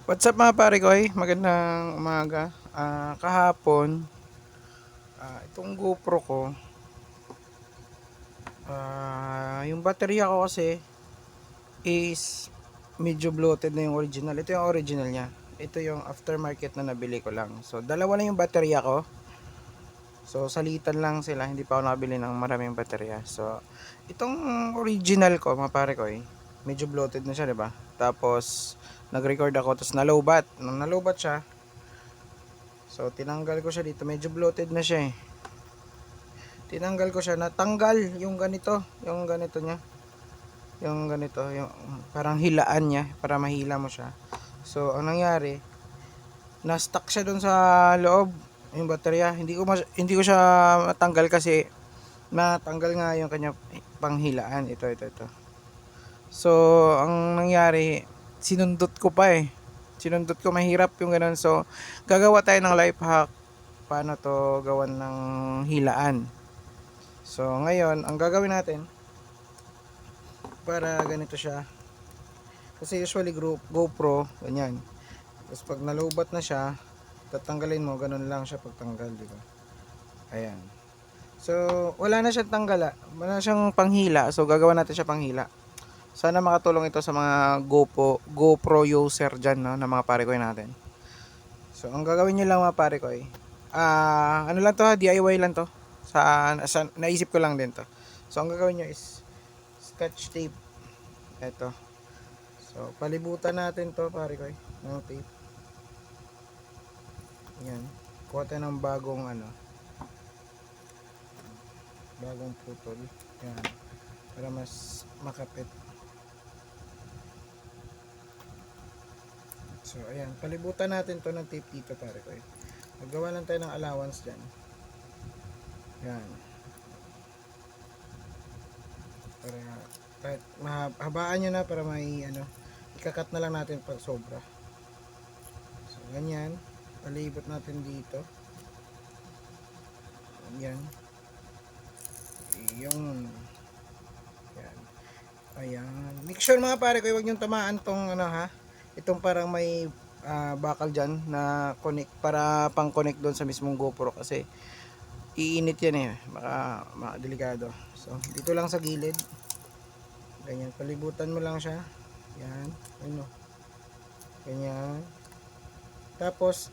What's up mga pare ko? Magandang umaga. Kahapon, itong GoPro ko, yung baterya ko kasi is medyo bloated na yung original. Ito yung original niya. Ito yung aftermarket na nabili ko lang. So, dalawa lang yung baterya ko. So, salitan lang sila. Hindi pa ako nakabili ng maraming baterya. So, itong original ko mga pare ko medyo bloated na siya, 'di ba? Tapos, nag-record ako tapos nalobat. Nung nalobat siya, so tinanggal ko siya dito, medyo bloated na siya tinanggal ko siya, natanggal yung ganito niya, yung ganito, yung parang hilaan niya para mahila mo siya. So ang nangyari, na-stuck siya doon sa loob yung baterya. Hindi ko siya matanggal kasi natanggal nga yung kanya panghilaan. Ito. So ang nangyari, sinundot ko, mahirap yung ganun. So gagawa tayo ng life hack paano to gawan ng hilaan. So ngayon, ang gagawin natin para ganito siya, kasi usually GoPro ganyan. Tapos pag nalubat na siya, tatanggalin mo, ganun lang siya pagtanggal, di ba? Ayan. So wala na siyang tanggala, wala na siyang panghila. So gagawa natin siya panghila. Sana makatulong ito sa mga GoPro user dyan, no, na mga pare ko natin. So ang gagawin nyo lang mga pare ko ano lang to, DIY lang to. Sa naisip ko lang din to. So ang gagawin nyo is scotch tape. Ito. So palibutan natin to pare ko ng tape. Yan. Kuha tayo ng bagong putol. Yan. Para mas makapit. So ayan, palibutan natin to ng tape dito pare ko. Maggawa lang tayo ng allowance dyan. Yan. Para kahit mahabaan nyo na para may ikakat na lang natin pag sobra. So ganyan, palibot natin dito. Yan. Yung yan. Ayan. Make sure mga pare ko, huwag nyo tamaan tong itong parang may bakal dyan na connect, para pang connect doon sa mismong GoPro kasi iinit yan baka delikado. So dito lang sa gilid, ganyan, palibutan mo lang siya. Yan, ganyan. Tapos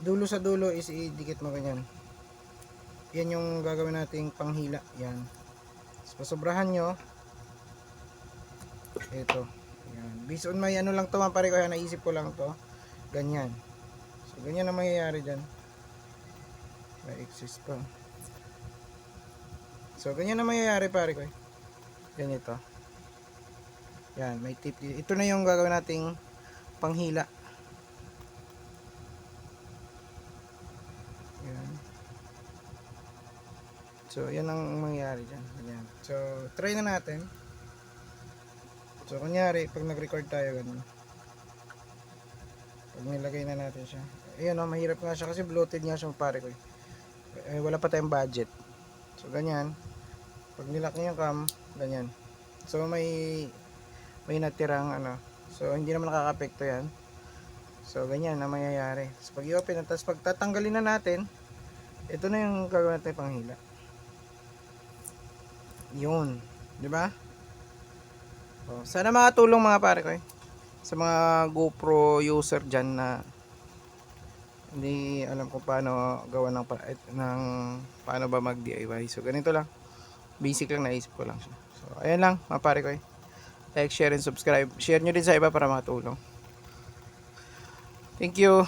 dulo sa dulo is idikit mo ganyan. Yan yung gagawin nating panghila. Yan, so pasobrahan nyo ito. Yan, based on may lang to, pare ko, naisip ko lang to, ganyan. So ganyan ang mangyayari dyan. May exist pa. So ganyan ang mangyayari pare ko. Ganito. Yan, may tip dito. Ito na yung gagawin nating panghila. Yan. So yan ang mangyayari dyan. Ganyan. So try na natin. So kunyari pag nag-record tayo ganun, pag nilagay na natin siya, ayan mahirap nga siya kasi bloated nga siya pare ko. Wala pa tayong budget. So ganyan, pag nilak niyo yung cam, ganyan. So may natirang so hindi naman nakaka-apekto yan. So ganyan na mangyayari. So pag i-open, tapos pag tatanggalin na natin, ito na yung gagawin natin panghila. Yun, di ba? So, sana makatulong mga pare ko sa mga GoPro user dyan na hindi alam kung paano gawa ng paano ba mag DIY. So ganito lang, basic lang, naisip ko lang siya. So ayan lang mga pare ko like, share and subscribe. Share nyo din sa iba para makatulong. Thank you.